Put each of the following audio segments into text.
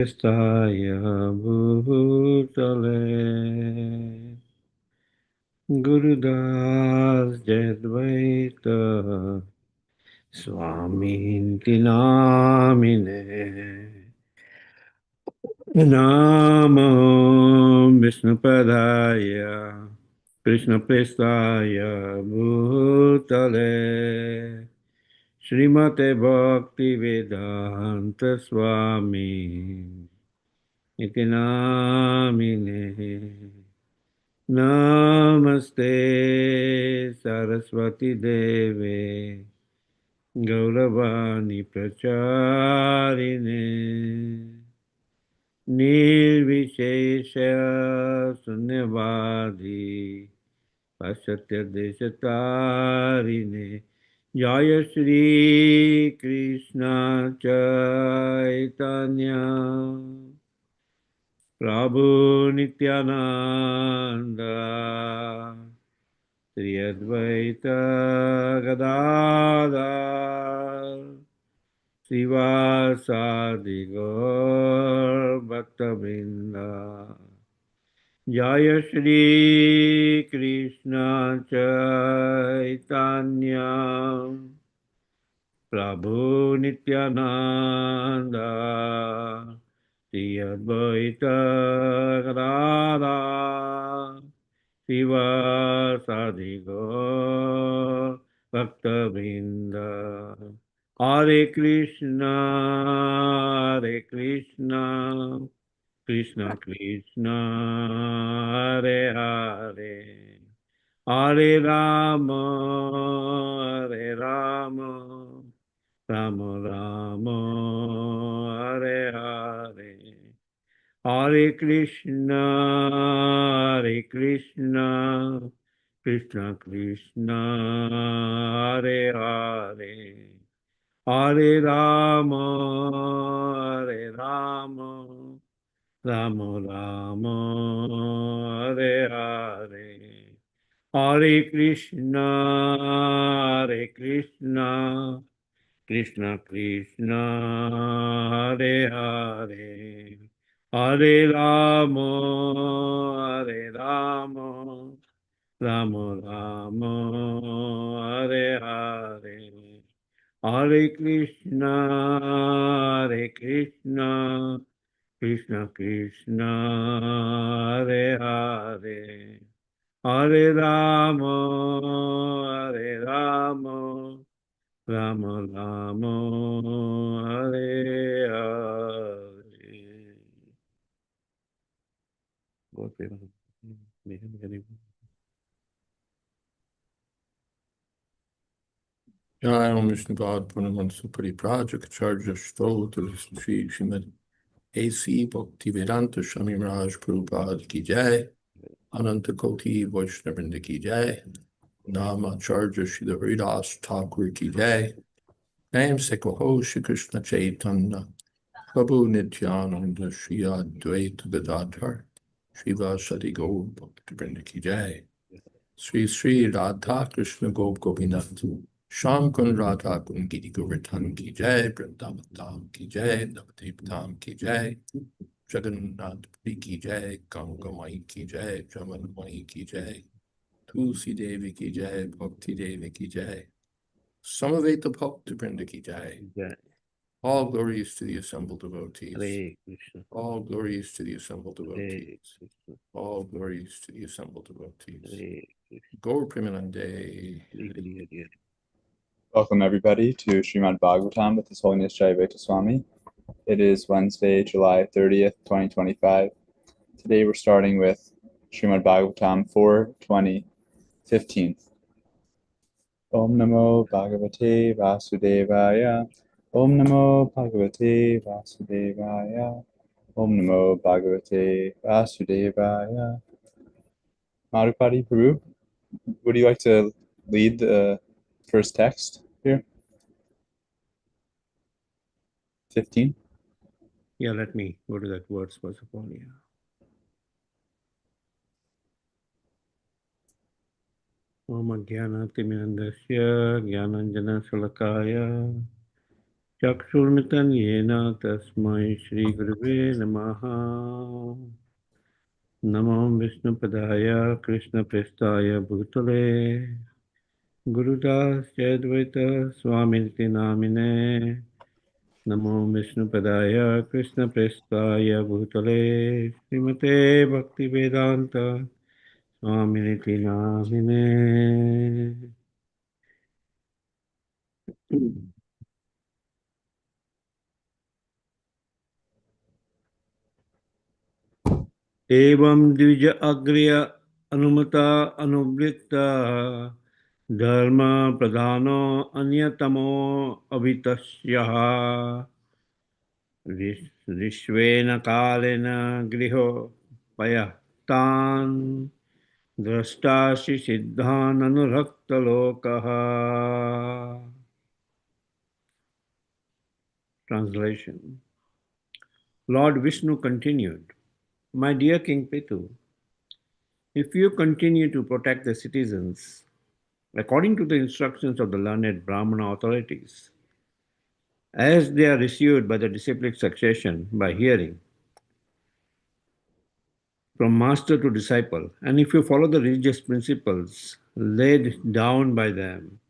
Staya Bhutale Gurudas Jayādvaita Swami Namine Namo Vishnupadaya Krishna Prestaya Bhutale Srimate Bhakti Vedanta Swami Iti Namine Namaste Saraswati Deve Gauravani Pracharine Nirvishesha Sunyavadi Pasatya Deshatarine Jaya Shri Krishna Chaitanya Prabhu Nityananda Sri Advaita Gadadhar Srivasadi Gaur Bhaktavrinda Jaya Shri Krishna Chaitanya Prabhu Nityananda Sri Advaita Gadadhar Srivasadi Gaur Bhaktavrinda Hare Krishna, Hare Krishna, Krishna Krishna, Hare Hare, Hare Rama, Hare Rama, Rama Rama, Hare Hare, Hare Krishna, Hare Krishna, Krishna Krishna, Hare Hare. Hare Rama, Hare Rama, Rama Rama, Hare Hare. Hare Krishna, Hare Krishna, Krishna Krishna, Hare Hare. Hare Rama, Hare Rama, Rama Rama, Hare Hare. Hare Krishna, Hare Krishna, Krishna Krishna, Hare Hare. Hare Rama, Hare Rama, Rama Rama, Hare Hare. बहुत प्रेम Jai Om Vishnu God Purnamana Supari Prajak Charja Stotra Shri Srimad A.C. Bhaktivedanta Swami Raj Prabhupada Ki Jai Ananta Koti Vaishnavrinda Ki Jai Nama Charja Shri Haridas Thakur Ki Jai Naim Sekho Shri Krishna Chaitanya Prabhu Nityananda Shri Advaita Gadadhar Shri Vasadi Gaur Bhaktivinoda Ki Jai Sri Sri Radha Krishna Gop Gopinath Sham Kun Radha Kun Giri Govardhan Ki Jai Vrindavan Dham Ki Jai Navadvip Dham Ki Jai Jagannath Puri Ki Jai Ganga Mai Ki Jai Jaman Mai Ki Jai Tulsi Devi Ki Jai Bhakti Devi Ki Jai Samaveta Bhakti Vrinda Ki Jai. All glories to the assembled devotees. Hare Krishna. All glories to the assembled Hare devotees. Krishna. All glories to the assembled devotees. Hare Krishna. Gaur Premanande. Hare Hare. Welcome everybody to Srimad Bhagavatam with His Holiness Jayādvaita Swami. It is Wednesday, July 30th, 2025. Today we're starting with Srimad Bhagavatam 4:20, 15th. Om Namo Bhagavate Vasudevaya. Om Namo Bhagavate Vasudevaya. Om Namo Bhagavate Vasudevaya. Madhupati Prabhu, would you like to lead the first text here? 15? Yeah, let me go to that verse first of all. Yeah. Om Jnanatimirandasya Jnananjana Salakaya चक्षुर्मितं येन तस्मै श्रीगुरुवे नमः। नमो विष्णुपदाय कृष्णप्रेष्ठाय भूतले गुरुदास जयद्वैत स्वामिनिति नामिने। नमो विष्णुपदाय कृष्णप्रेष्ठाय भूतले श्रीमते भक्तिवेदान्त स्वामिनिति नामिने। एवं द्विज अग्र्य अनुमता अनुवृत्ता धर्म प्रधानो अन्यतमो अभितस्यः विश्वेन कालेन गृहो पयतान् द्रष्टासि सिद्धान् अनुरक्तलोकः. Translation. Lord Vishnu continued, My dear King Pitu, if you continue to protect the citizens according to the instructions of the learned Brahmana authorities, as they are received by the disciplic succession by hearing from master to disciple, and if you follow the religious principles laid down by them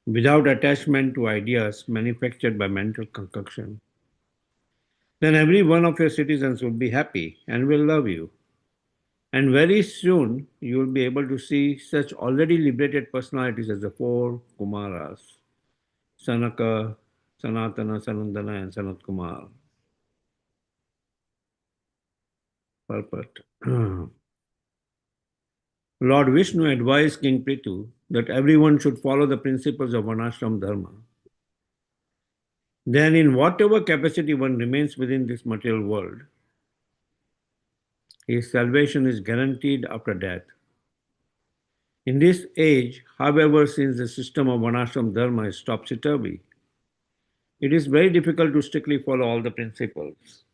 without attachment to ideas manufactured by mental concoction, then every one of your citizens will be happy and will love you. And very soon you will be able to see such already liberated personalities as the four Kumaras, Sanaka, Sanatana, Sanandana, and Sanat Kumar. Purport. Lord Vishnu advised King Prithu that everyone should follow the principles of Varnashram Dharma. Then, in whatever capacity one remains within this material world, his salvation is guaranteed after death. In this age, however, since the system of Varnashram Dharma is topsy-turvy, it is very difficult to strictly follow all the principles.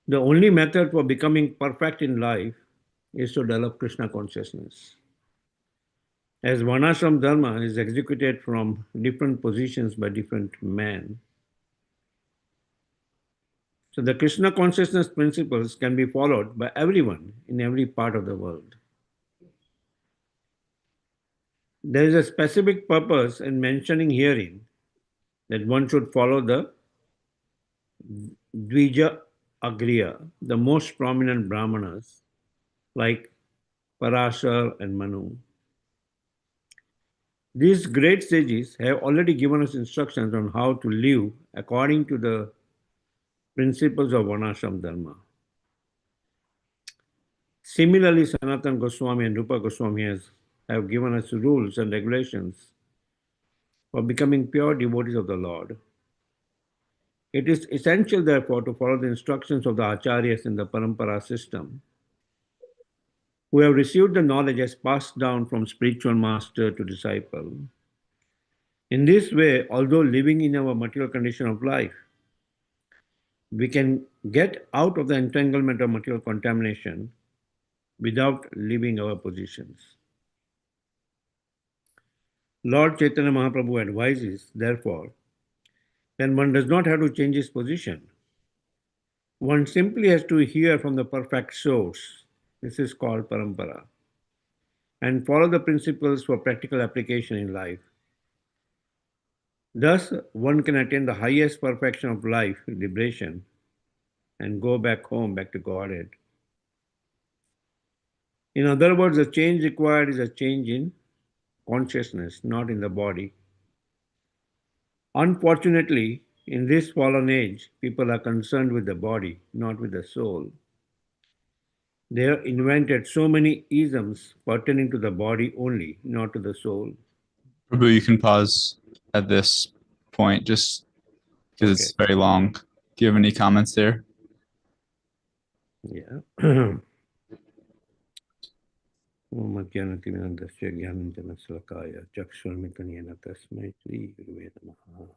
The only method for becoming perfect in life is to develop Krishna consciousness. As Varnashram Dharma is executed from different positions by different men, so the Krishna consciousness principles can be followed by everyone in every part of the world. There is a specific purpose in mentioning herein that one should follow the Dvija Agriya, the most prominent Brahmanas, like Parashar and Manu. These great sages have already given us instructions on how to live according to the principles of Varnashram Dharma. Similarly, Sanatan Goswami and Rupa Goswami have given us rules and regulations for becoming pure devotees of the Lord. It is essential, therefore, to follow the instructions of the Acharyas in the Parampara system, who have received the knowledge as passed down from spiritual master to disciple. In this way, although living in our material condition of life, we can get out of the entanglement of material contamination without leaving our positions. Lord Chaitanya Mahaprabhu advises, therefore, that one does not have to change his position. One simply has to hear from the perfect source. This is called parampara, and follow the principles for practical application in life. Thus, one can attain the highest perfection of life, liberation, and go back home, back to Godhead. In other words, the change required is a change in consciousness, not in the body. Unfortunately, in this fallen age, people are concerned with the body, not with the soul. They have invented so many isms pertaining to the body only, not to the soul. Prabhu, you can pause at this point just because Okay. it's very long. Do you have any comments there? Yeah. Om Ajnanatimandasya Jnananjanasalakaya Chakshurmitanyena Tasmai Shri Guruve Namaha.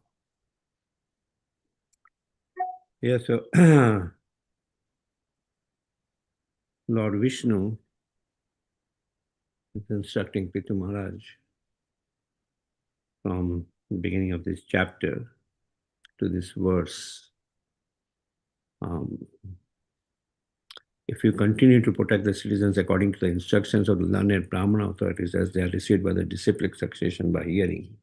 Yeah, so Lord Vishnu is instructing Pitu Maharaj from the beginning of this chapter, to this verse. If you continue to protect the citizens according to the instructions of the learned Brahmana authorities as they are received by the disciplic succession by hearing.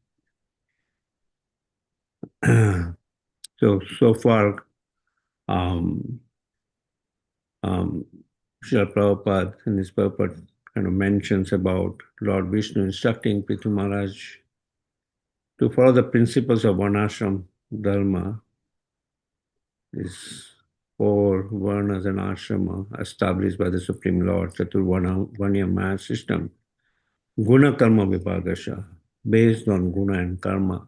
So far, Srila Prabhupada in his purport kind of mentions about Lord Vishnu instructing Prithu Maharaj to follow the principles of Varnashram Dharma, these 4 Varnas and Ashrama established by the Supreme Lord, Chaturvarnya Maya system, Guna Karma Vibhagasha, based on Guna and Karma.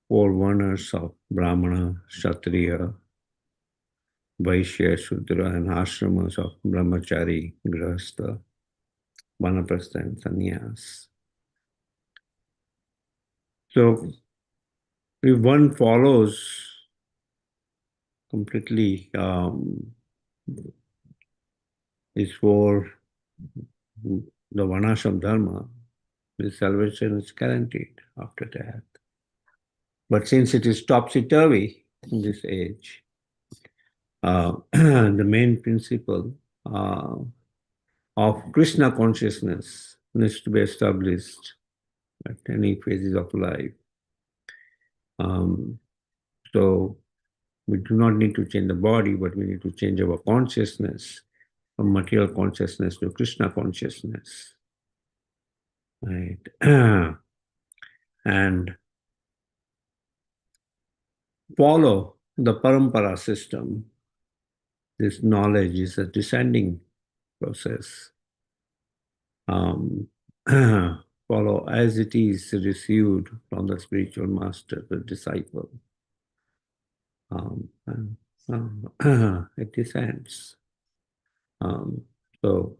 4 Varnas of Brahmana, Kshatriya, Vaishya, Shudra, and Ashramas of Brahmachari, Grihastha, Vanaprastha, and Sannyas. So, if one follows completely these 4, the Varnashram Dharma, his salvation is guaranteed after death. But since it is topsy-turvy in this age, the main principle of Krishna consciousness needs to be established at any phases of life. So we do not need to change the body, but we need to change our consciousness from material consciousness to Krishna consciousness. Right? And follow the parampara system. This knowledge is a descending process. Follow as it is received from the spiritual master, the disciple. It descends. So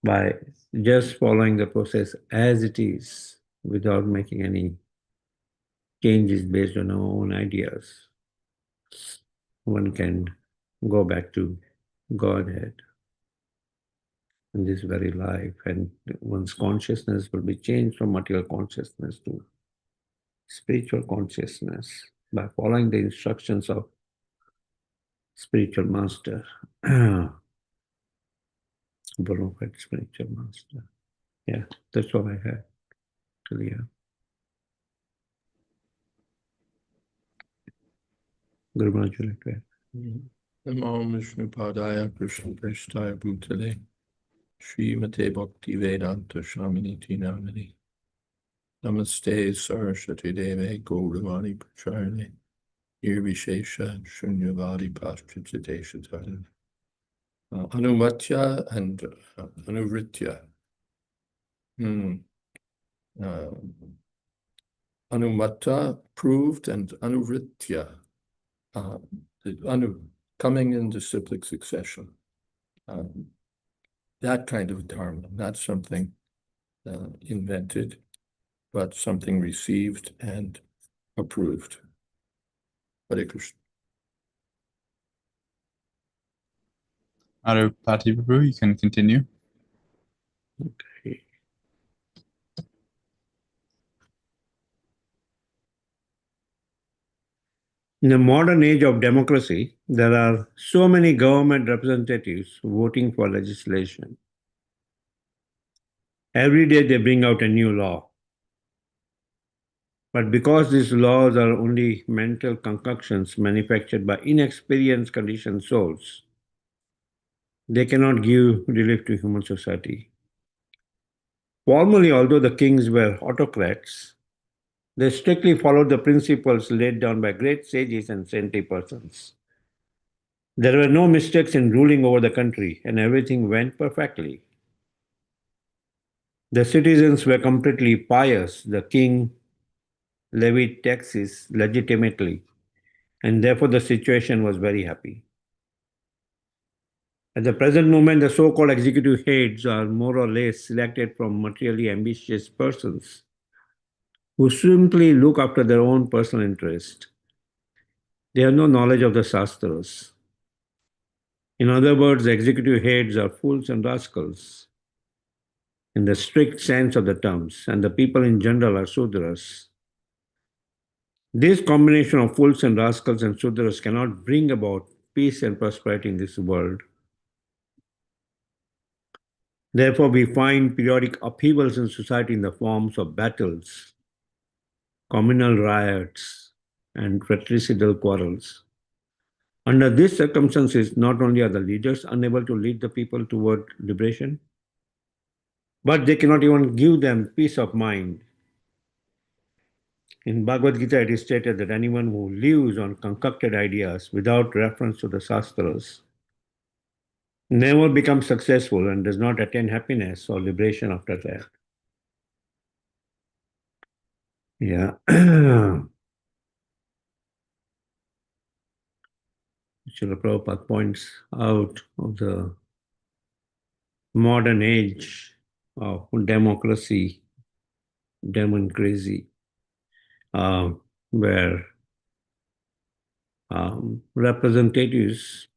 by just following the process as it is, without making any changes based on our own ideas, one can go back to Godhead in this very life, and one's consciousness will be changed from material consciousness to spiritual consciousness by following the instructions of spiritual master, bona fide spiritual master. Yeah, that's what I had. Clear. Guru Maharaj, you like to add? Namo Vishnu Padaya Krishna Prasthaya Bhutale Srimate Bhakti Vedanta Shaminiti Namani Namaste Saraswati Deve Gauravani Pracharne Nirvishesha Shunyavadi Paschatadesha Anumatya and Anuvritya. Anumata proved and Anuvritya, coming in disciplic succession. That kind of dharma, not something invented, but something received and approved. Hare Krishna. Adipati Prabhu, you can continue. Okay. In the modern age of democracy, there are so many government representatives voting for legislation. Every day they bring out a new law. But because these laws are only mental concoctions manufactured by inexperienced conditioned souls, they cannot give relief to human society. Formerly, although the kings were autocrats, they strictly followed the principles laid down by great sages and saintly persons. There were no mistakes in ruling over the country, and everything went perfectly. The citizens were completely pious. The king levied taxes legitimately, and therefore the situation was very happy. At the present moment, the so-called executive heads are more or less selected from materially ambitious persons who simply look after their own personal interest. They have no knowledge of the Shastras. In other words, the executive heads are fools and rascals. in the strict sense of the terms, and the people in general are Sudras. This combination of fools and rascals and Sudras cannot bring about peace and prosperity in this world. Therefore, we find periodic upheavals in society in the forms of battles, communal riots, and fratricidal quarrels. Under these circumstances, not only are the leaders unable to lead the people toward liberation, but they cannot even give them peace of mind. In Bhagavad Gita, it is stated that anyone who lives on concocted ideas without reference to the Shastras never becomes successful and does not attain happiness or liberation after that. Yeah. Srila Prabhupada points out of the modern age of democracy, democracy, where representatives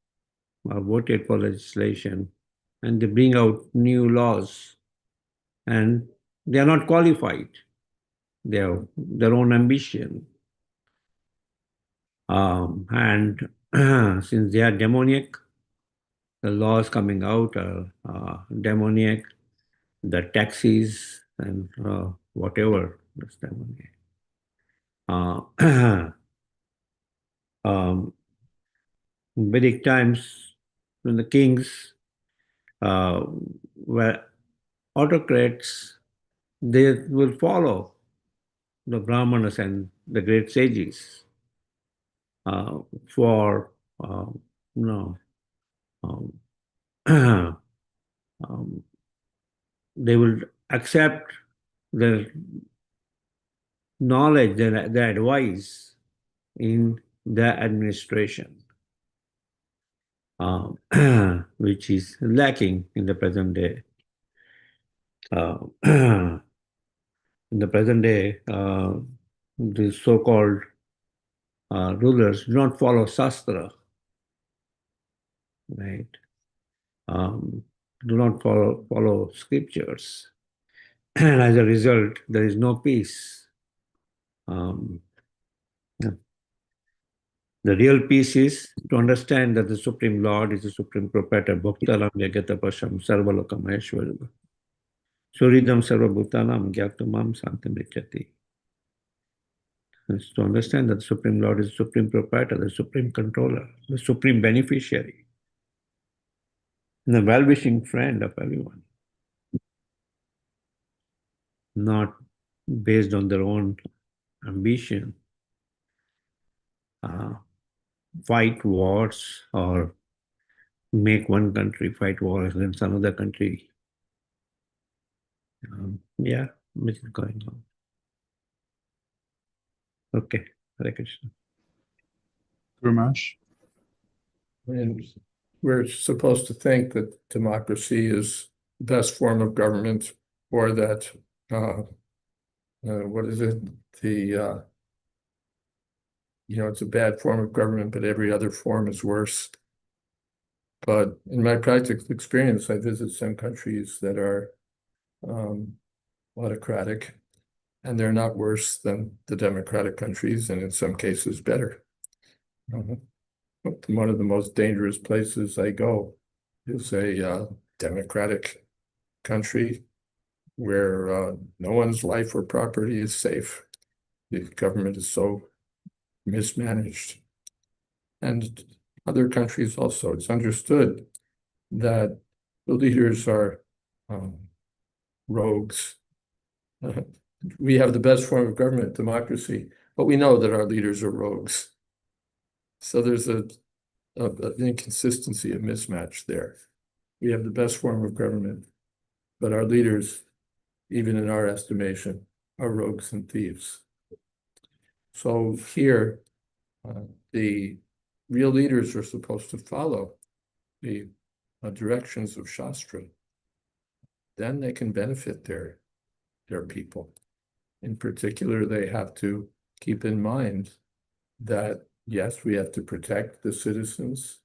are voted for legislation and they bring out new laws and they are not qualified. They have their own ambition. And since they are demoniac, the laws coming out are demoniac, the taxes and whatever is demoniac. Vedic times, when the kings were autocrats, they will follow the Brahmanas and the great sages for no. They will accept their knowledge, their advice in their administration, which is lacking in the present day. In the present day, the so-called rulers do not follow Shastra, right? Do not follow scriptures. And as a result, there is no peace. The real peace is to understand that the Supreme Lord is the Supreme Proprietor. Bhaktalam Yagata Pasham Sarvalokam Aishwarya. Suridam Sarvabhutanam Gyaktamam Santam Richati. It's to understand that the Supreme Lord is the Supreme Proprietor, the Supreme Controller, the Supreme Beneficiary, and the well-wishing friend of everyone. Not based on their own ambition, fight wars or make one country fight wars against another country. Yeah, which is going on. Okay, Hare Krishna. Guru Maharaj. And we're supposed to think that democracy is the best form of government, or that what is it? It's a bad form of government, but every other form is worse. But in my practical experience, I visit some countries that are autocratic, and they're not worse than the democratic countries, and in some cases better. One of the most dangerous places I go is a democratic country where no one's life or property is safe. The government is so mismanaged. And other countries also, it's understood that the leaders are rogues. We have the best form of government, democracy, but we know that our leaders are rogues. So there's an inconsistency, a mismatch there. We have the best form of government, but our leaders, even in our estimation, are rogues and thieves. So here, the real leaders are supposed to follow the directions of Shastra. Then they can benefit their people. In particular, they have to keep in mind that, yes, we have to protect the citizens.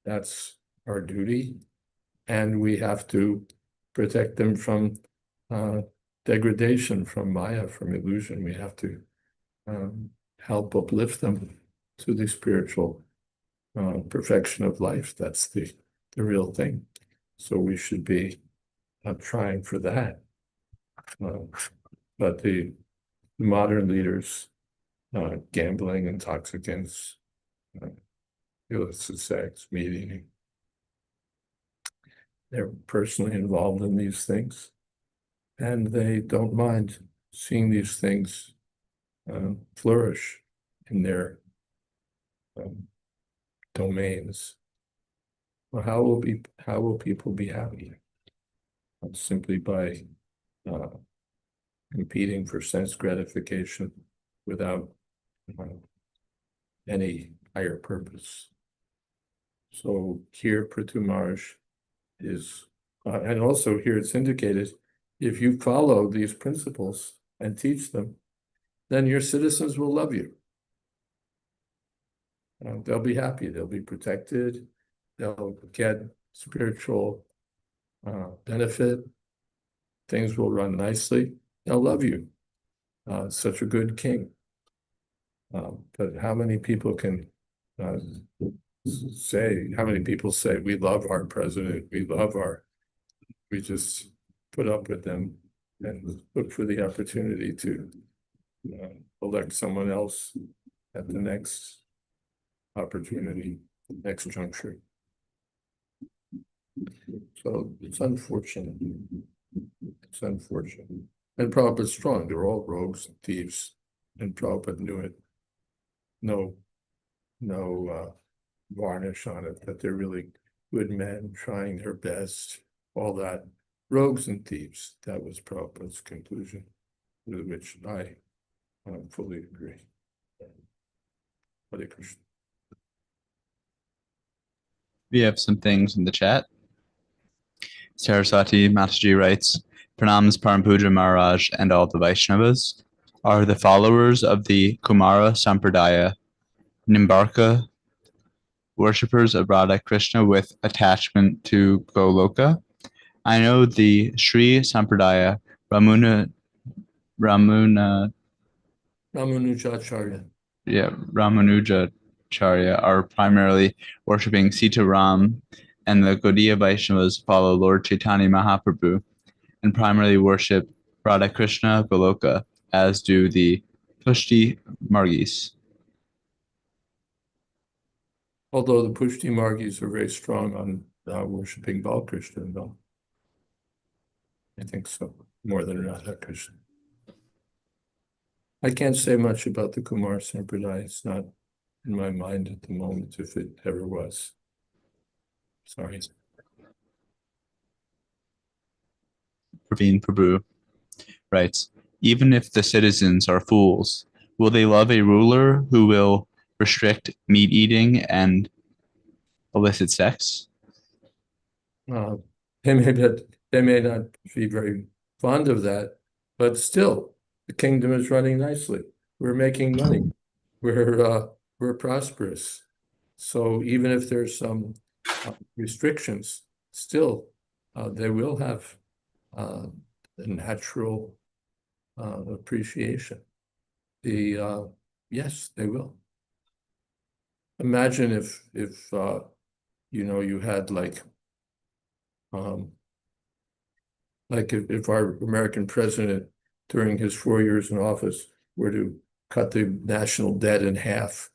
That's our duty. And we have to protect them from degradation from Maya, from illusion. We have to help uplift them to the spiritual perfection of life. That's the real thing. So we should be trying for that. But the modern leaders, gambling, intoxicants, illicit sex, meat eating, they're personally involved in these things, and they don't mind seeing these things flourish in their domains. Well, how will people be happy? Simply by competing for sense gratification without any higher purpose. So here Prithu Maharaj is, and also here it's indicated, if you follow these principles and teach them, then your citizens will love you. They'll be happy, they'll be protected, they'll get spiritual benefit, things will run nicely, they'll love you. Such a good king. But how many people can how many people say, we love our president, we just put up with them and look for the opportunity to elect someone else at the next opportunity, next juncture. So it's unfortunate. It's unfortunate. And Prabhupada's strong. They're all rogues and thieves. And Prabhupada knew it. No varnish on it, that they're really good men trying their best, all that. Rogues and thieves. That was Prabhupada's conclusion, with which I fully agree. Hare Krishna. We have some things in the chat. Saraswati Mataji writes, Pranams Parampuja Maharaj and all the Vaishnavas. Are the followers of the Kumara Sampradaya Nimbarka worshippers of Radha Krishna with attachment to Goloka? I know the Sri Sampradaya Ramanujacharya are primarily worshipping Sitaram, and the Gaudiya Vaishnavas follow Lord Chaitanya Mahaprabhu and primarily worship Radha Krishna Goloka, as do the Pushti Margis. Although the Pushti Margis are very strong on worshipping Balkrishna, though. I think so, more than Radha Krishna. I can't say much about the Kumar Sampradaya. It's not in my mind at the moment, if it ever was. Sorry. Praveen Prabhu writes, even if the citizens are fools, will they love a ruler who will restrict meat eating and illicit sex? They may not be very fond of that, but still, the kingdom is running nicely. We're making money. We're prosperous. So even if there's some restrictions, still they will have a natural appreciation. Yes, they will. Imagine if you had if our American president during his 4 years in office were to cut the national debt in half,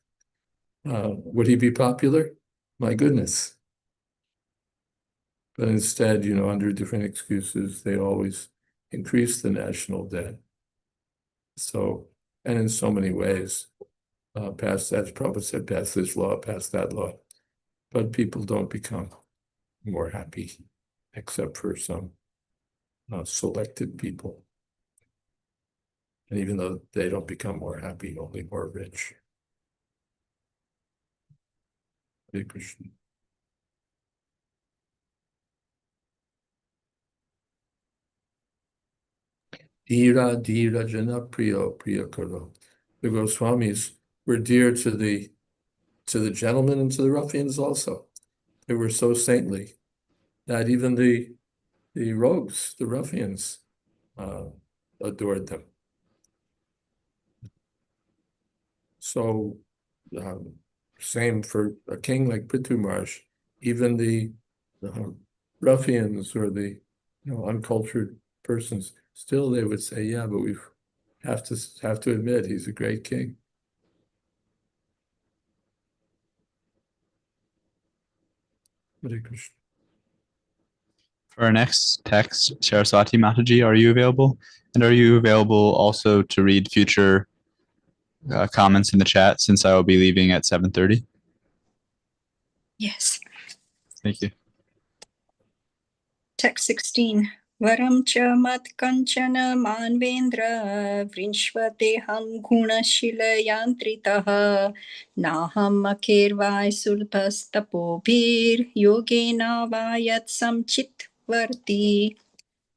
would he be popular? My goodness. But instead, under different excuses, they always increase the national debt. So, and in so many ways, pass that, Prabhupada said, pass this law, pass that law. But people don't become more happy, except for some selected people. And even though they don't become more happy, only more rich. Hare Krishna. Dhira dhira jana priyo priya karo. The Goswamis were dear to the gentlemen and to the ruffians also. They were so saintly that even the rogues, the ruffians, adored them. So same for a king like Prithvimarsh. Even the ruffians or the uncultured persons, still they would say, yeah, but we have to admit he's a great king. Hare Krishna. For our next text, Saraswati Mataji, are you available? And are you available also to read future comments in the chat, since I will be leaving at 7:30? Yes. Thank you. Text 16. Varam cha mat kanchana manvendra vrinshvateham gunashila yantritaha naham akirvai sulpas tapobhir yogena vayat samchit varti.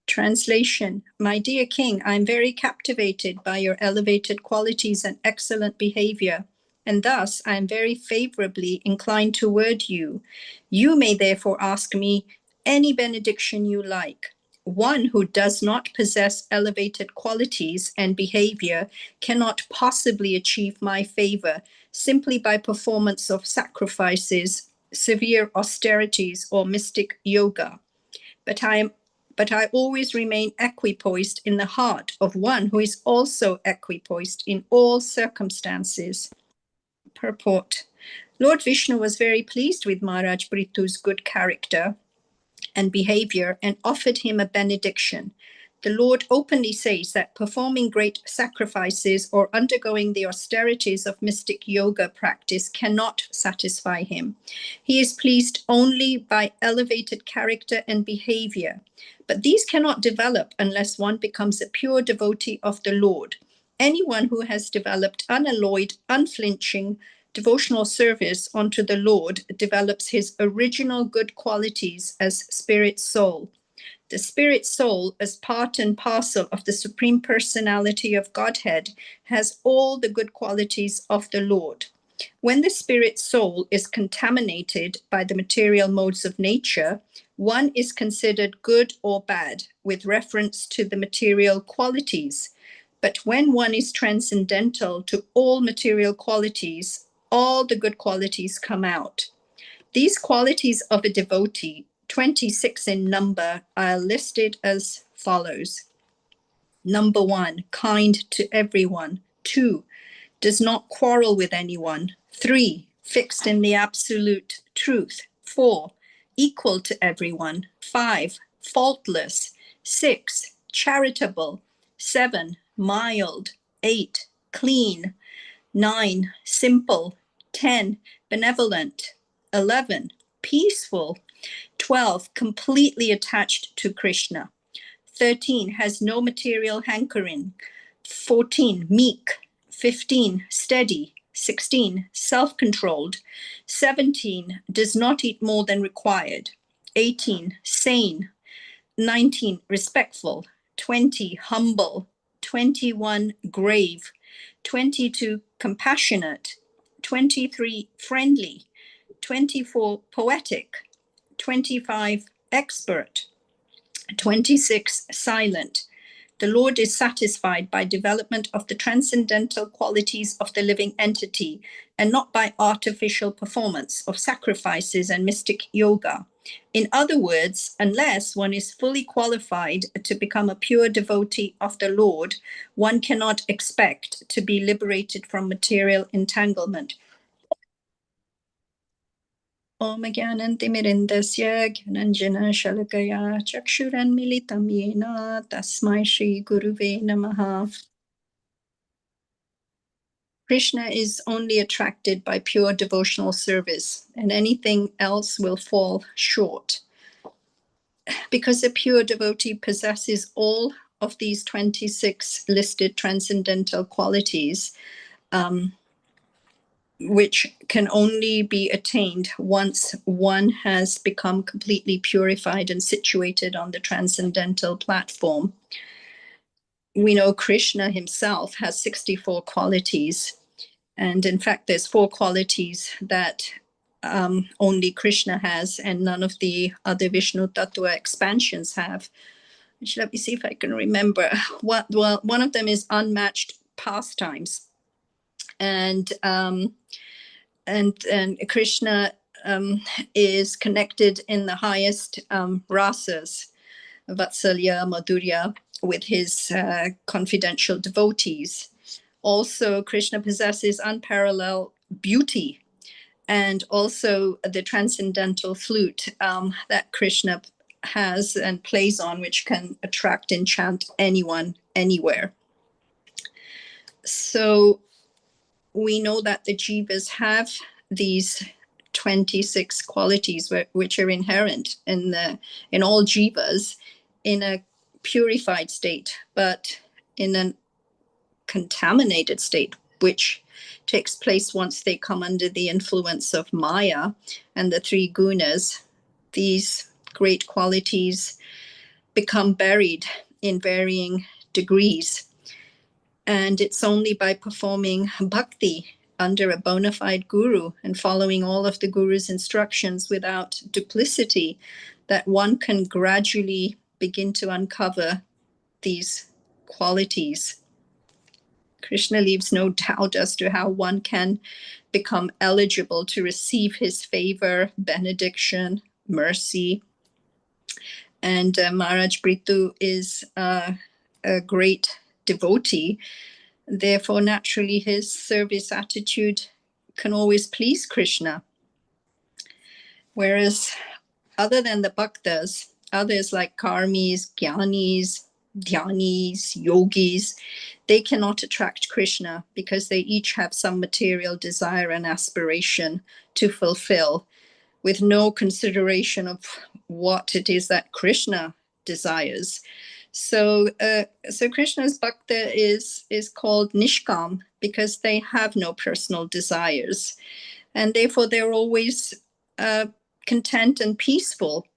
Translation. My dear King, I am very captivated by your elevated qualities and excellent behavior, and thus I am very favorably inclined toward you. You may therefore ask me any benediction you like. One who does not possess elevated qualities and behavior cannot possibly achieve my favor simply by performance of sacrifices, severe austerities, or mystic yoga. But I always remain equipoised in the heart of one who is also equipoised in all circumstances. Purport. Lord Vishnu was very pleased with Maharaj Prithu's good character and behavior and offered him a benediction. The Lord openly says that performing great sacrifices or undergoing the austerities of mystic yoga practice cannot satisfy him. He is pleased only by elevated character and behavior. But these cannot develop unless one becomes a pure devotee of the Lord. Anyone who has developed unalloyed, unflinching, devotional service unto the Lord develops his original good qualities as spirit soul. The spirit soul, as part and parcel of the Supreme Personality of Godhead, has all the good qualities of the Lord. When the spirit soul is contaminated by the material modes of nature, one is considered good or bad with reference to the material qualities. But when one is transcendental to all material qualities, all the good qualities come out. These qualities of a devotee, 26 in number, are listed as follows. Number 1, kind to everyone. 2, does not quarrel with anyone. 3, fixed in the absolute truth. 4, equal to everyone. 5, faultless. 6, charitable. 7, mild. 8, clean. 9, simple. 10, benevolent. 11, peaceful. 12, completely attached to Krishna. 13, has no material hankering. 14, meek. 15, steady. 16, self-controlled. 17, does not eat more than required. 18, sane. 19, respectful. 20, humble. 21, grave. 22, compassionate. 23, friendly. 24, poetic. 25, expert. 26, silent. The Lord is satisfied by development of the transcendental qualities of the living entity and not by artificial performance of sacrifices and mystic yoga. In other words, unless one is fully qualified to become a pure devotee of the Lord, one cannot expect to be liberated from material entanglement. Om Gyanantimirindasya Gyananjana Shalakaya Chakshuranmilitam Yena Tasmai Shri Guruve Namaha. Krishna is only attracted by pure devotional service, and anything else will fall short. Because a pure devotee possesses all of these 26 listed transcendental qualities, which can only be attained once one has become completely purified and situated on the transcendental platform. We know Krishna himself has 64 qualities. And in fact, there's 4 qualities that only Krishna has and none of the other Vishnu Tattva expansions have. let me see if I can remember. Well, one of them is unmatched pastimes, and Krishna is connected in the highest rasas, Vatsalya, Madhurya, with his confidential devotees. Also, Krishna possesses unparalleled beauty, and also the transcendental flute that Krishna has and plays on, which can attract, enchant anyone, anywhere. So we know that the jivas have these 26 qualities which are inherent in all jivas in a purified state, but in a contaminated state, which takes place once they come under the influence of Maya and the three gunas. These great qualities become buried in varying degrees. And it's only by performing bhakti under a bona fide guru and following all of the guru's instructions without duplicity that one can gradually begin to uncover these qualities. Krishna leaves no doubt as to how one can become eligible to receive his favor, benediction, mercy. And Maharaj Prithu is a great devotee. Therefore, naturally, his service attitude can always please Krishna. Whereas other than the bhaktas, others like karmis, jnanis, dhyanis, yogis, they cannot attract Krishna because they each have some material desire and aspiration to fulfill, with no consideration of what it is that Krishna desires. So Krishna's bhakta is called nishkam because they have no personal desires, and therefore they're always content and peaceful.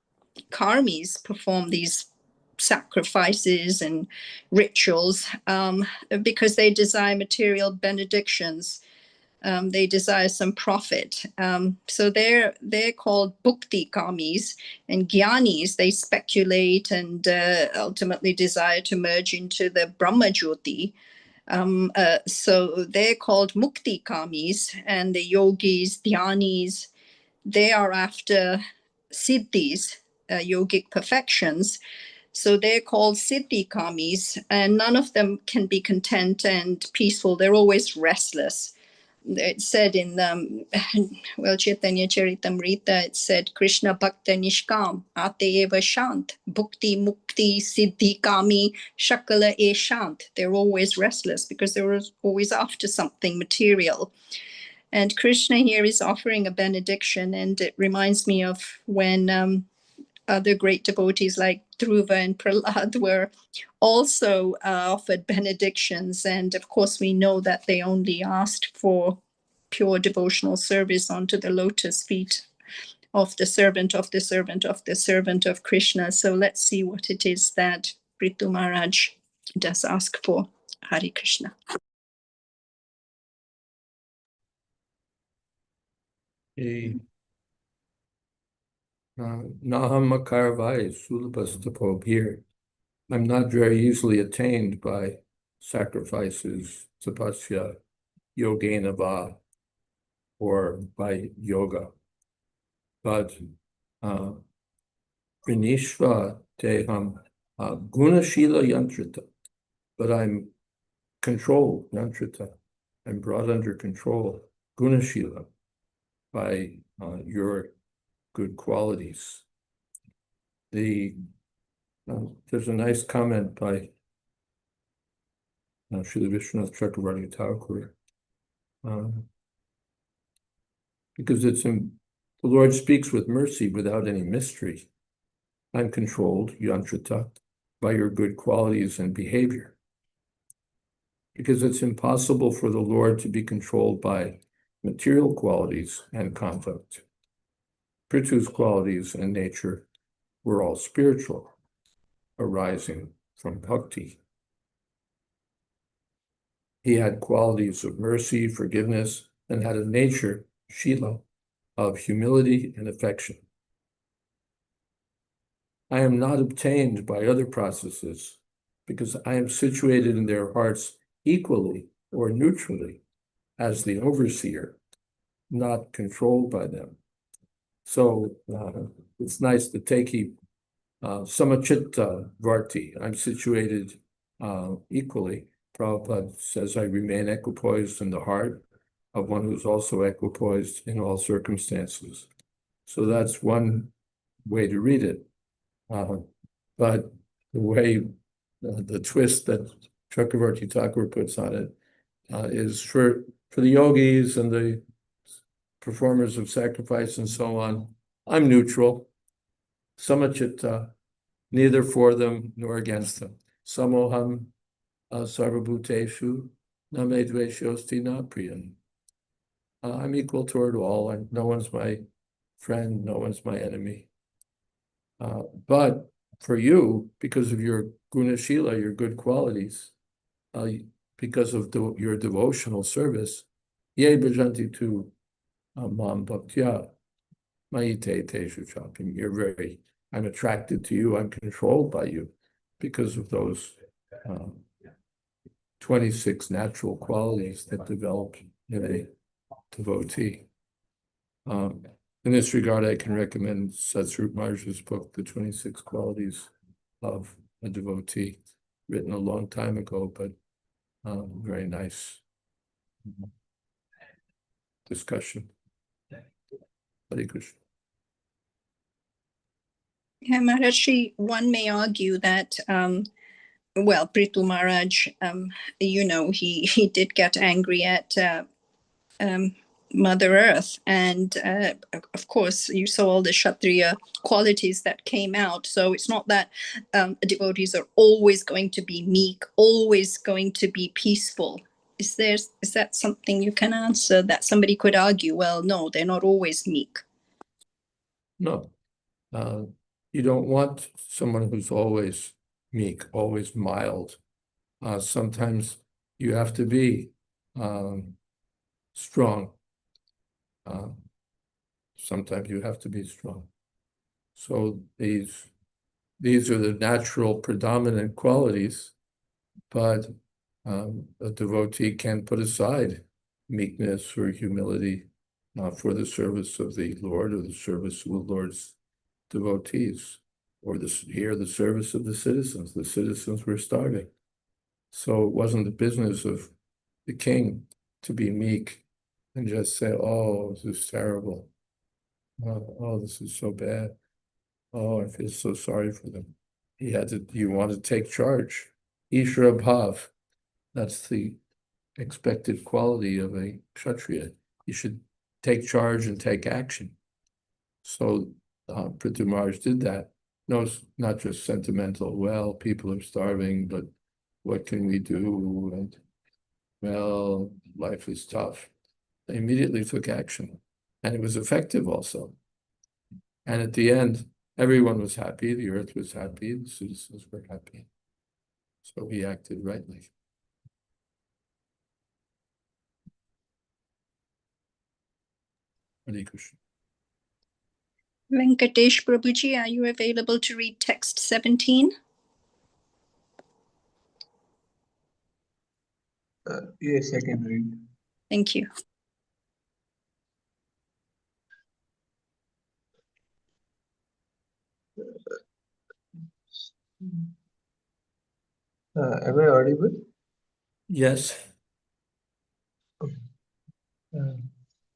Karmis perform these sacrifices and rituals because they desire material benedictions. They desire some profit. So they're called bhukti kamis, and jnanis, they speculate and ultimately desire to merge into the Brahma Jyoti. So they're called mukti kamis, and the yogis, dhyanis, they are after siddhis, yogic perfections. So they're called siddhi kamis, and none of them can be content and peaceful. They're always restless. It said in Chaitanya Charitamrita, it said, Krishna Bhakta Nishkam, Ateva Shant, Bhukti Mukti Siddhi Kami, Shakala E Shant. They're always restless because they're always after something material. And Krishna here is offering a benediction, and it reminds me of when other great devotees like Dhruva and Prahlad were also offered benedictions. And of course, we know that they only asked for pure devotional service onto the lotus feet of the servant of the servant of the servant of Krishna. So let's see what it is that Prithu Maharaj does ask for. Hare Krishna. Naham Makarvai Sulabastapobhir. I'm not very easily attained by sacrifices, tapasya, yogenava, or by yoga. But Pranishva Teham Gunashila Yantrita. But I'm controlled, Yantrita. I'm brought under control, Gunashila, by your good qualities. There's a nice comment by Srila Vishwanath Chakravarti Thakur, because the Lord speaks with mercy without any mystery. I'm controlled, yantrita, by your good qualities and behavior. Because it's impossible for the Lord to be controlled by material qualities and conduct. Prithu's qualities and nature were all spiritual, arising from bhakti. He had qualities of mercy, forgiveness, and had a nature, shila, of humility and affection. I am not obtained by other processes, because I am situated in their hearts equally or neutrally as the overseer, not controlled by them. So it's nice to take Samachitta Varti. I'm situated equally. Prabhupada says I remain equipoised in the heart of one who's also equipoised in all circumstances. So that's one way to read it. But the way, the twist that Chakravarti Thakur puts on it is for the yogis and the performers of sacrifice and so on, I'm neutral. Samachitta, neither for them nor against them. Samoham sarvabhuteshu name dveshyosti na priyan. I'm equal toward all, and no one's my friend, no one's my enemy. But for you, because of your gunashila, your good qualities, because of your devotional service, ye bhajanti tu mam bhaktya mayite teshu chapim. I'm attracted to you, I'm controlled by you because of those 26 natural qualities that develop in a devotee. In this regard, I can recommend Satsrup Maharaj's book, The 26 Qualities of a Devotee, written a long time ago, but very nice discussion. Hare Krishna. Yeah, Maharaji, one may argue that, well, Prithu Maharaj, he did get angry at Mother Earth, and of course you saw all the Kshatriya qualities that came out. So it's not that devotees are always going to be meek, always going to be peaceful. Is that something you can answer, that somebody could argue, well, no, they're not always meek? No, you don't want someone who's always meek, always mild. Sometimes you have to be strong. Sometimes you have to be strong. So these are the natural predominant qualities, but a devotee can put aside meekness or humility for the service of the Lord, or the service of the Lord's devotees, or the service of the citizens. The citizens were starving. So it wasn't the business of the king to be meek and just say, oh, this is terrible. Oh, this is so bad. Oh, I feel so sorry for them. You want to take charge. Ishra Bhav, that's the expected quality of a Kshatriya. You should take charge and take action. So Prithu Maharaj did that. No, it's not just sentimental, well, people are starving, but what can we do? And, well, life is tough. They immediately took action, and it was effective also. And at the end, everyone was happy, the earth was happy, the citizens were happy. So he acted rightly. Hare Krishna. Venkatesh Prabhuji, are you available to read text 17? Yes, I can read. Thank you. Am I audible? Yes.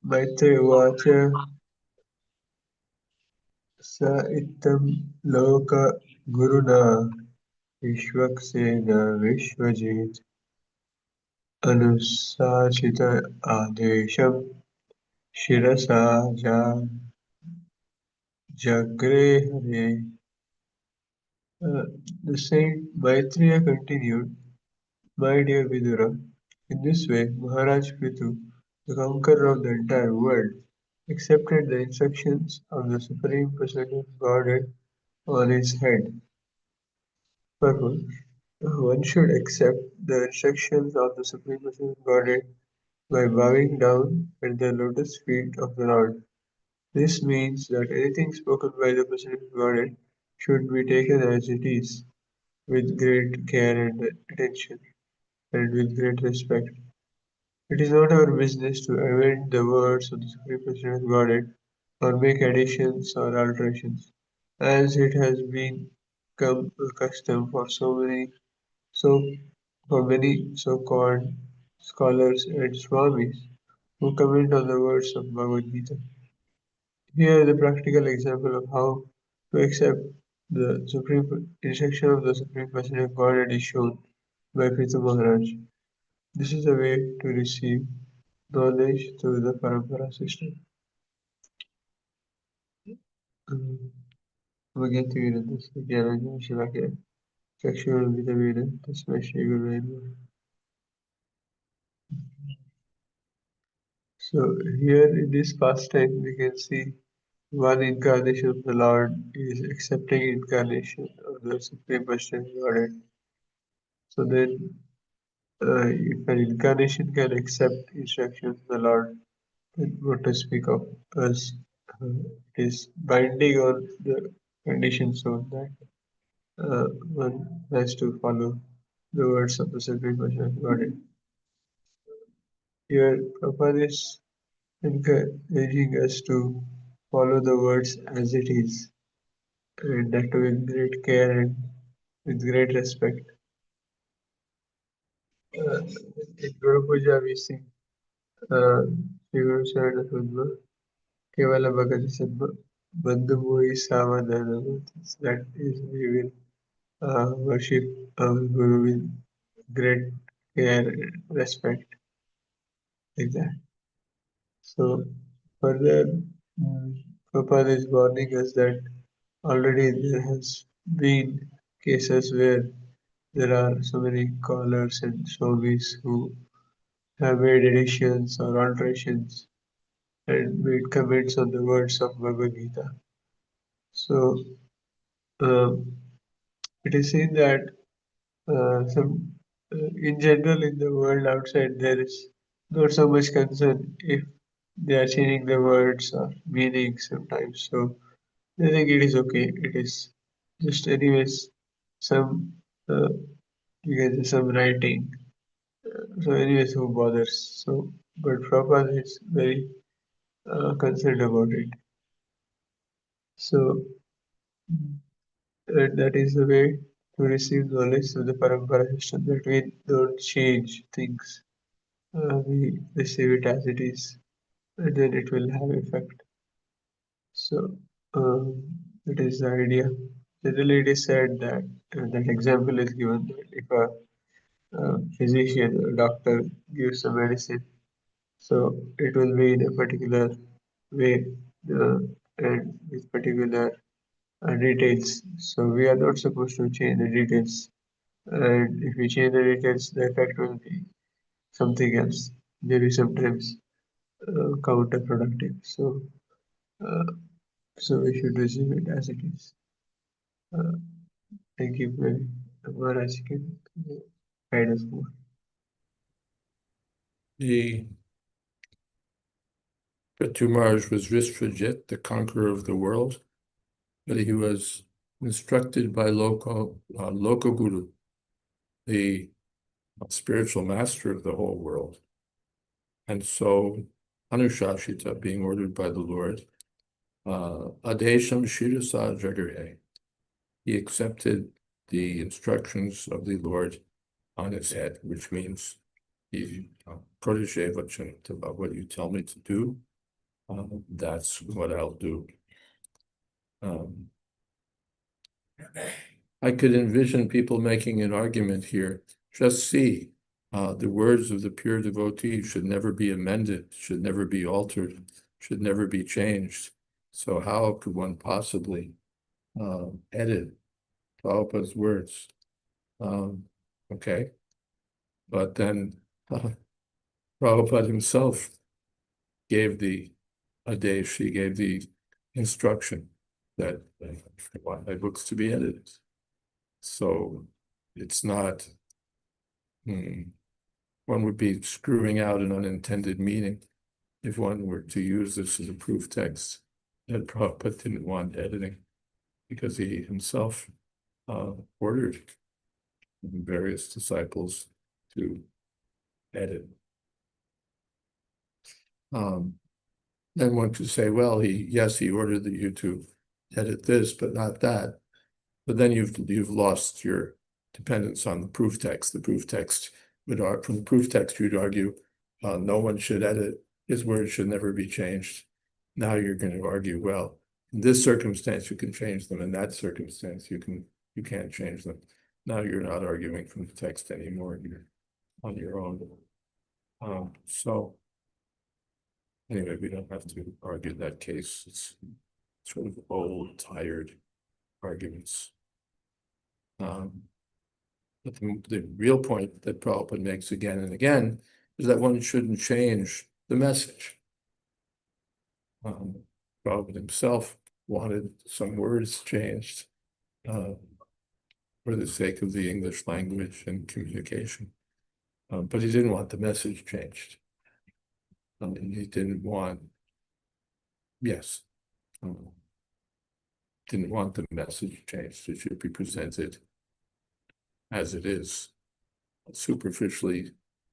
Maitreya Uvacha Sa Ittam Loka Guruna Vishwaksena Vishwajit Anusachita Adesham Shirasa Jagre Hare. The Saint Maitreya continued, my dear Vidura, in this way Maharaj Prithu, the conqueror of the entire world, accepted the instructions of the Supreme Personality of Godhead on his head. Purport. One should accept the instructions of the Supreme Personality of Godhead by bowing down at the lotus feet of the Lord. This means that anything spoken by the Personality of Godhead should be taken as it is, with great care and attention, and with great respect. It is not our business to amend the words of the Supreme Personality of Godhead, or make additions or alterations, as it has become a custom so for many so-called scholars and swamis who comment on the words of Bhagavad Gita. Here is a practical example of how to accept the supreme instruction of the Supreme Personality of Godhead is shown by Prithu Maharaj. This is a way to receive knowledge through the Parampara system. So here in this pastime we can see one incarnation of the Lord is accepting incarnation of the Supreme Personality of Godhead. So then if an incarnation can accept instructions of the Lord, then what to speak of us? It is binding on the conditions so that one has to follow the words of the Supreme Personality of Godhead. Here, Prabhupada is encouraging us to follow the words as it is, and that with great care and with great respect. In Guru Puja, we sing Sri Guru Sarana Sudma, Kevala Bhagati Sadma, Bandhu Mohi Savadana. That is, we will worship our Guru with great care and respect, like that. So, further, Prabhupada is warning us that already there has been cases where there are so many callers and swamis who have made additions or alterations and made comments on the words of Bhagavad Gita. So it is seen that in general in the world outside there is not so much concern if they are changing the words or meanings sometimes. So I think it is okay. It is just anyways some you can say some writing. So anyways, who bothers? So but Prabhupada is very concerned about it. So that is the way to receive knowledge through the parampara system, that we don't change things. We receive it as it is, and then it will have effect. So that is the idea. Generally, it is said that that example is given that if a physician, a doctor gives a medicine, so it will be in a particular way and with particular details. So we are not supposed to change the details. And if we change the details, the effect will be something else. Maybe sometimes counterproductive. Uh, so we should receive it as it is. Thank you very much. You can guide us more. The Prithu Maharaj was Vishwajit, the conqueror of the world, but he was instructed by Lokaguru, the spiritual master of the whole world. And so Anushashita, being ordered by the Lord, Adesham Shirasa Jagare, he accepted the instructions of the Lord on his head, which means he protege vachanita, about what you tell me to do, that's what I'll do. I could envision people making an argument here. Just see, the words of the pure devotee should never be amended, should never be altered, should never be changed. So how could one possibly edit Prabhupada's words? Okay, but then Prabhupada himself gave the Adesh, he gave the instruction that I want my books to be edited. So it's not, one would be screwing out an unintended meaning if one were to use this as a proof text that Prabhupada didn't want editing. because he himself ordered various disciples to edit. Then one could say, well, he ordered you to edit this, but not that. But then you've lost your dependence on the proof text. The proof text from the proof text you'd argue no one should edit. His words should never be changed. Now you're going to argue, well, in this circumstance you can change them, in that circumstance you can't change them. Now you're not arguing from the text anymore. You're on your own. So anyway, we don't have to argue that case. It's sort of old, tired arguments. But the real point that Prabhupada makes again and again is that one shouldn't change the message. Prabhupada himself wanted some words changed for the sake of the English language and communication. But he didn't want the message changed. He didn't want, didn't want the message changed. It should be presented as it is. Superficially,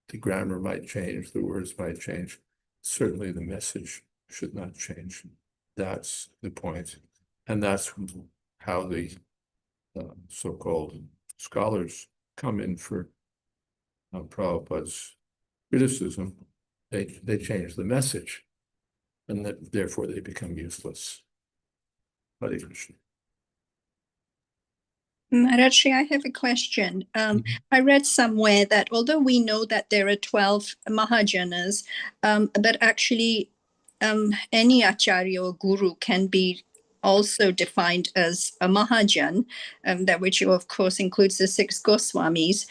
the grammar might change, the words might change. Certainly the message should not change. That's the point. And that's how the so-called scholars come in for Prabhupada's criticism. They change the message, and that therefore they become useless. Hare Krishna. Maharaji, I have a question. I read somewhere that although we know that there are 12 Mahajanas, but actually any Acharya or Guru can be also defined as a Mahajan, that which of course includes the 6 Goswamis.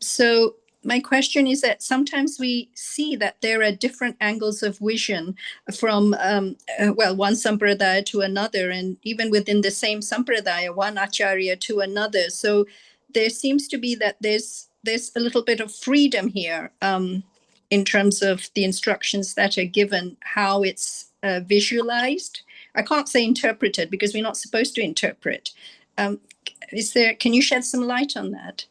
So my question is that sometimes we see that there are different angles of vision from, one sampradaya to another, and even within the same sampradaya, one acharya to another. So there seems to be that there's a little bit of freedom here in terms of the instructions that are given, how it's visualized. I can't say interpreted because we're not supposed to interpret. Can you shed some light on that?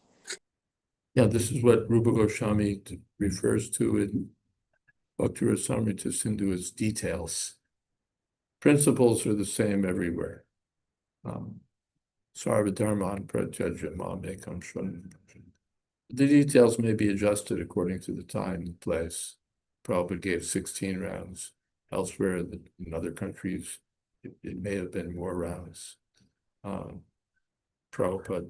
Yeah, this is what Rupa Goswami refers to in Bhakti Rasamrita Sindhu as details. Principles are the same everywhere. Sarvadharman pratyajya mamekam shranam. The details may be adjusted according to the time and place. Prabhupada gave 16 rounds. Elsewhere in other countries, it may have been more rounds. Prabhupada,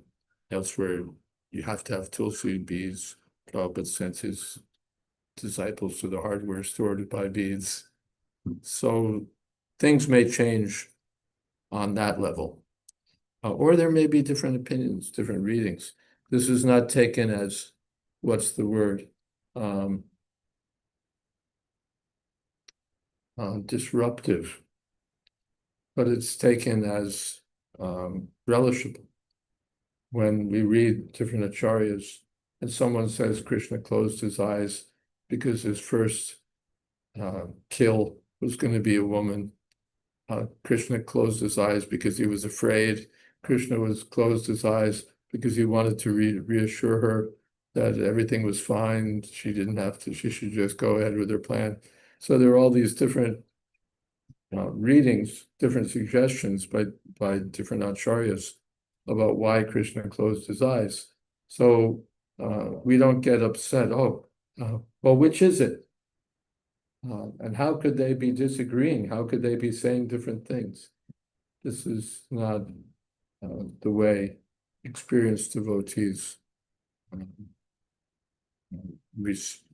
elsewhere, you have to have tulsi beads. Prabhupada sent his disciples to the hardware store to buy beads. So things may change on that level. Or there may be different opinions, different readings. This is not taken as, what's the word? Disruptive, but it's taken as relishable. When we read different acharyas and someone says Krishna closed his eyes because his first kill was going to be a woman. Krishna closed his eyes because he was afraid. Krishna closed his eyes because he wanted to reassure her that everything was fine. She should just go ahead with her plan. So there are all these different readings, different suggestions by different acharyas about why Krishna closed his eyes. So we don't get upset. Well, which is it? And how could they be disagreeing? How could they be saying different things? This is not the way experienced devotees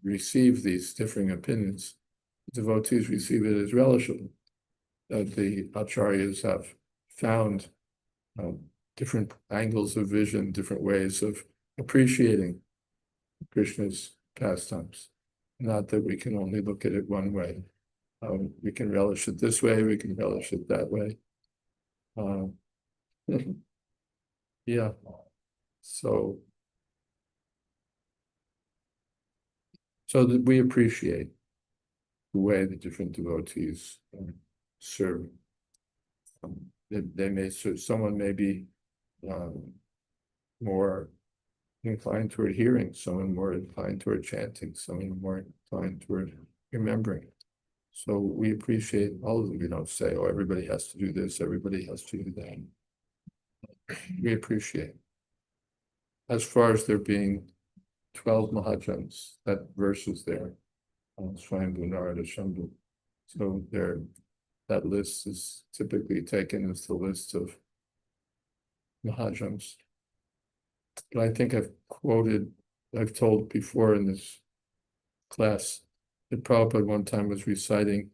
receive these differing opinions. Devotees receive it as relishable, that the acharyas have found different angles of vision, different ways of appreciating Krishna's pastimes. Not that we can only look at it one way. We can relish it this way, we can relish it that way. Yeah. So that we appreciate the way the different devotees serve someone may be more inclined toward hearing, someone more inclined toward chanting, someone more inclined toward remembering. So we appreciate all of them. We don't say, oh, everybody has to do this, everybody has to do that. We appreciate. As far as there being 12 Mahajans, that verse is there, Swambhu Narada Shambhu. So that list is typically taken as the list of Mahajans. But I think I've told before in this class that Prabhupada one time was reciting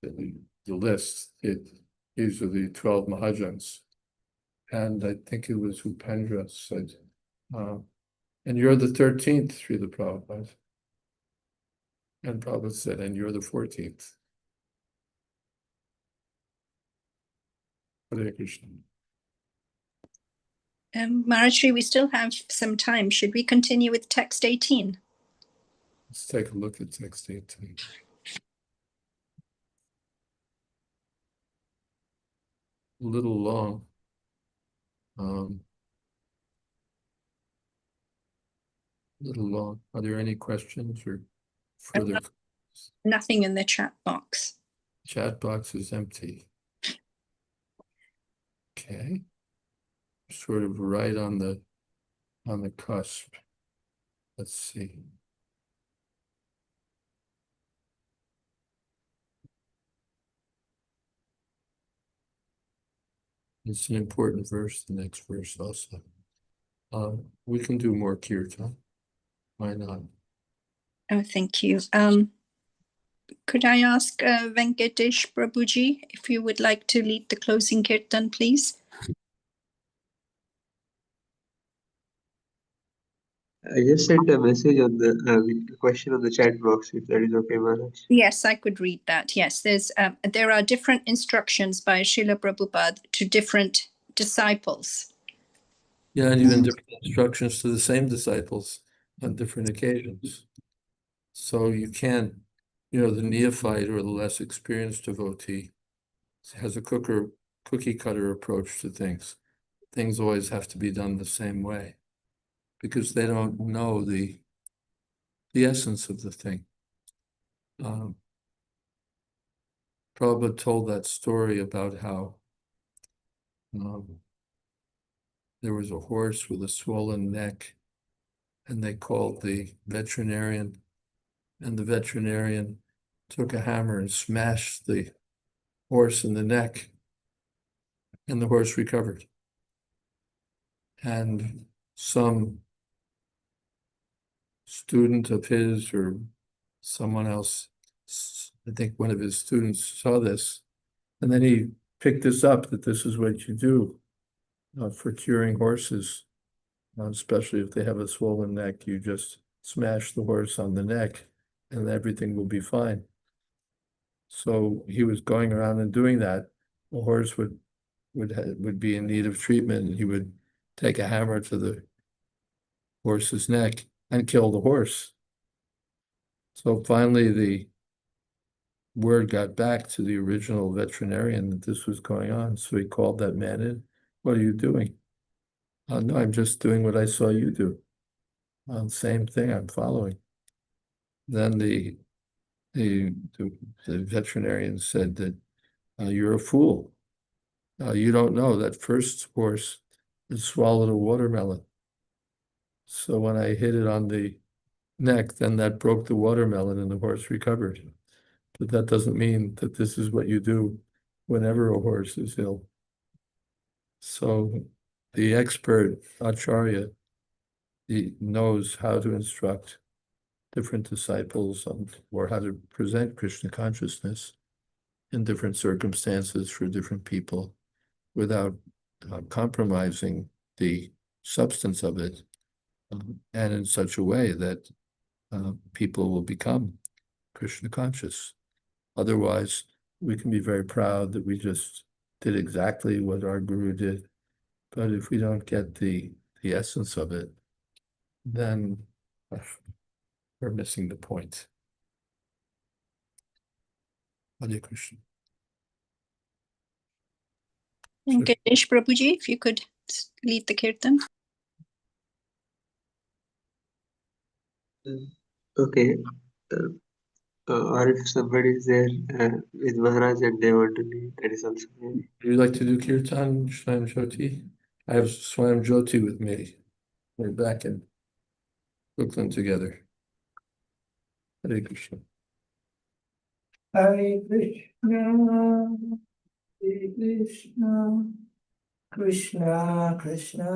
the list. These are the 12 Mahajans. And I think it was Upendra said, and you're the 13th, Srila Prabhupada. And Prabhupada said, and you're the 14th. Hare Krishna. Maharishi, we still have some time. Should we continue with text 18? Let's take a look at text 18. A little long. Little long. Are there any questions or further? Nothing in the chat box. Chat box is empty. Okay. Sort of right on the cusp. Let's see. It's an important verse, the next verse also. We can do more kirtan. Why not? Oh, thank you. Could I ask Venkatesh Prabhuji if you would like to lead the closing kirtan, please? I just sent a message on the question on the chat box, if that is okay, Maharaj. Yes, I could read that. Yes, there are different instructions by Srila Prabhupada to different disciples. Yeah, and even different instructions to the same disciples on different occasions. So you can't, the neophyte or the less experienced devotee has a cookie cutter approach to things. Things always have to be done the same way because they don't know the essence of the thing. Prabhupada told that story about how there was a horse with a swollen neck, and they called the veterinarian, and the veterinarian took a hammer and smashed the horse in the neck, and the horse recovered. And some student of his or someone else, I think one of his students saw this, and then he picked this up, that this is what you do for curing horses, especially if they have a swollen neck. You just smash the horse on the neck and everything will be fine. So he was going around and doing that. The horse would be in need of treatment, and he would take a hammer to the horse's neck and kill the horse. So finally the word got back to the original veterinarian that this was going on. So he called that man in. What are you doing? No, I'm just doing what I saw you do. Same thing, I'm following. Then the veterinarian said that you're a fool. You don't know that first horse had swallowed a watermelon. So when I hit it on the neck, then that broke the watermelon and the horse recovered. But that doesn't mean that this is what you do whenever a horse is ill. So the expert Acharya, he knows how to instruct different disciples or how to present Krishna consciousness in different circumstances for different people without compromising the substance of it, and in such a way that people will become Krishna conscious. Otherwise, we can be very proud that we just did exactly what our guru did. But if we don't get the essence of it, then we're missing the point. Hare Krishna. And Ganesh Prabhuji, if you could lead the kirtan. Okay. Or if somebody is there with Maharaj and they want to lead, that is also fine. Would you like to do kirtan, Swam Jyoti? I have Swam Jyoti with me. We're back in Brooklyn together. Hare Krishna. Hare Krishna, Hare Krishna, Krishna Krishna,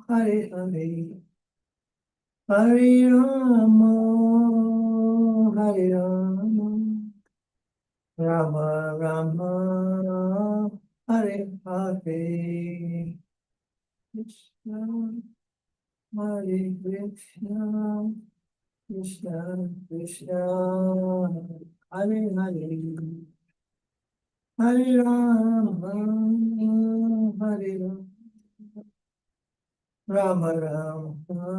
Hare Hare, Hare Rama, Hare Rama, Rama Rama, Hare Hare, Krishna, Hare Krishna, Krishna Krishna, Hare Hare. Hare Rama, Hare Rama, Rama Rama,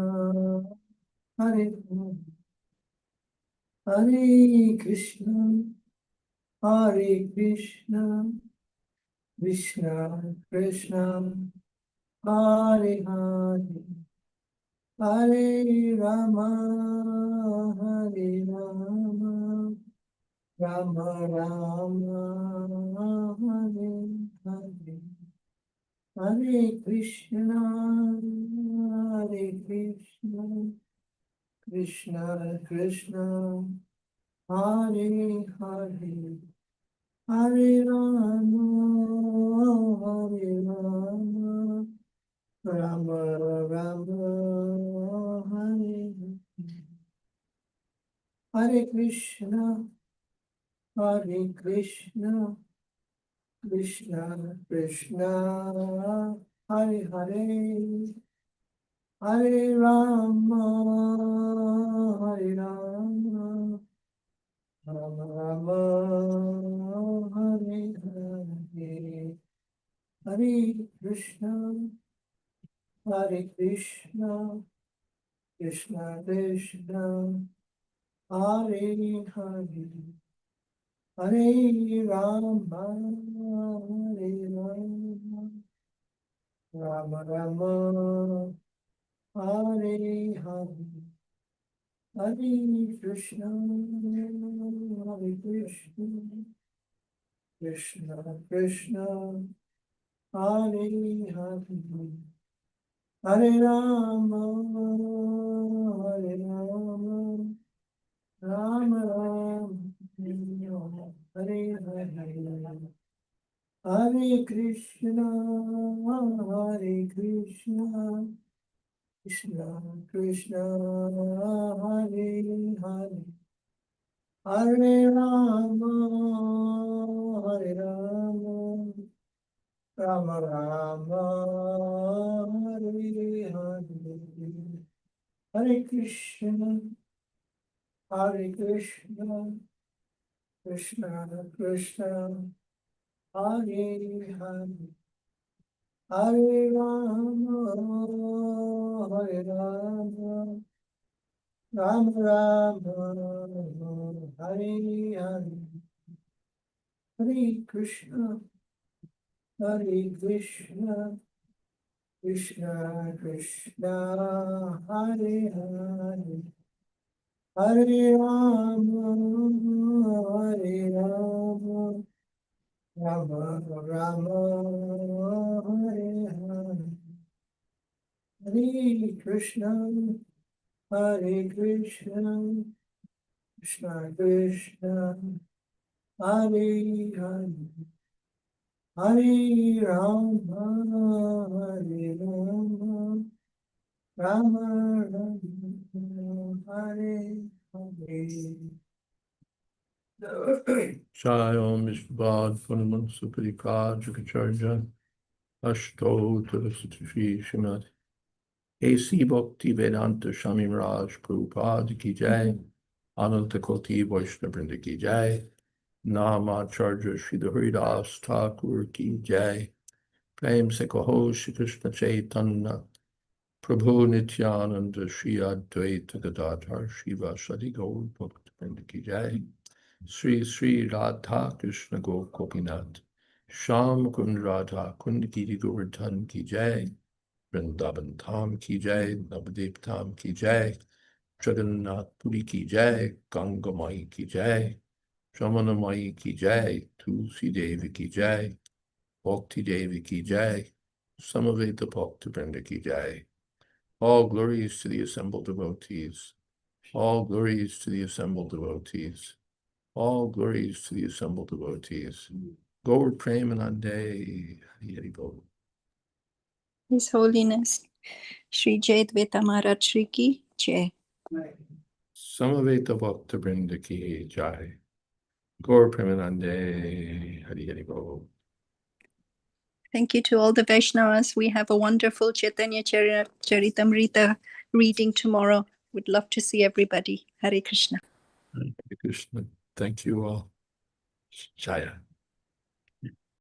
Hare Hare Krishna, Hare Krishna, Krishna Krishna, Hare Hare, Hare Rama, Hare Rama, Rama Rama, Hare Hare. Hare Krishna, Hare Krishna, Krishna Krishna, Hare Hare, Hare Rama, Hare Rama, Rama Rama, Hare Hare Krishna, Hare Krishna, Krishna Krishna, Hare Hare, Hare Rama, Hare Rama, Rama Rama, Hare Hare, Hare Krishna, Hare Krishna, Krishna Krishna, Hare Hare, Hare Rama, Hare Rama, Rama Rama, Hare Hare, Hare Krishna, Hare Krishna, Krishna Krishna, Hare Hare, Hare Rama, Hare Rama, Rama Rama, Hare Hare, Hare Krishna, Hare Krishna, Krishna Krishna, Hare Hare, Hare Rama, Hare Rama, Rama Rama, Hare Hare, Hare Krishna, Hare Krishna, Krishna Krishna, Hare Hare, Hare Rama, Hare Rama, Rama Rama, Hare Hare, Hare Krishna, Hare Krishna, Krishna Krishna, Hare Hare, Hare Rama, Hare Rama, Rama Rama, Hare Hare, Hare Krishna, Hare Krishna, Krishna Krishna, Hare Hare, Hare Rama, Hare Rama, Rama Rama, Hare Hare. Jai Om Vishvad Punaman Suparika Jukacharya Ashto Tulasatri Srimad A.C. Bhakti Vedanta Swami Raj Prabhupada Ki Jai Ananta Koti Vaishnava Vrinda Ki Jai Namacharya Sridhar Haridas Thakur Ki Jai Prem Se Kaho Shri Krishna Chaitanya Prabhu Nityananda Shri Advaita Gadadhar Shiva Sadi Gaur Bhakta Vrinda Ki Jai Sri Sri Radha Krishna Gopinath Sham Kund Radha Kund Giri Govardhan Ki Jai, Vrindavan Tham Ki Jai, Navadip Tham Ki Jai, Jagannath Puri Ki Jai, Ganga Mai Ki Jai, Jamana Mai Ki Jai, Tulsi Devi Ki Jai, Bhakti Devi Ki Jai, Samaveta Bhakta Vrinda Ki Jai. All glories to the assembled devotees. All glories to the assembled devotees. All glories to the assembled devotees. Gaur Premanande Hari Hari Bol. His Holiness Sri Jayādvaita Maharaj Shri Ki Jai. Samaveta Bhakta Vrinda Ki Jai. Gaur Premanande Hari Hari Bol. Thank you to all the Vaishnavas. We have a wonderful Chaitanya Charitamrita reading tomorrow. Would love to see everybody. Hare Krishna. Hare Krishna. Thank you all. Jaya.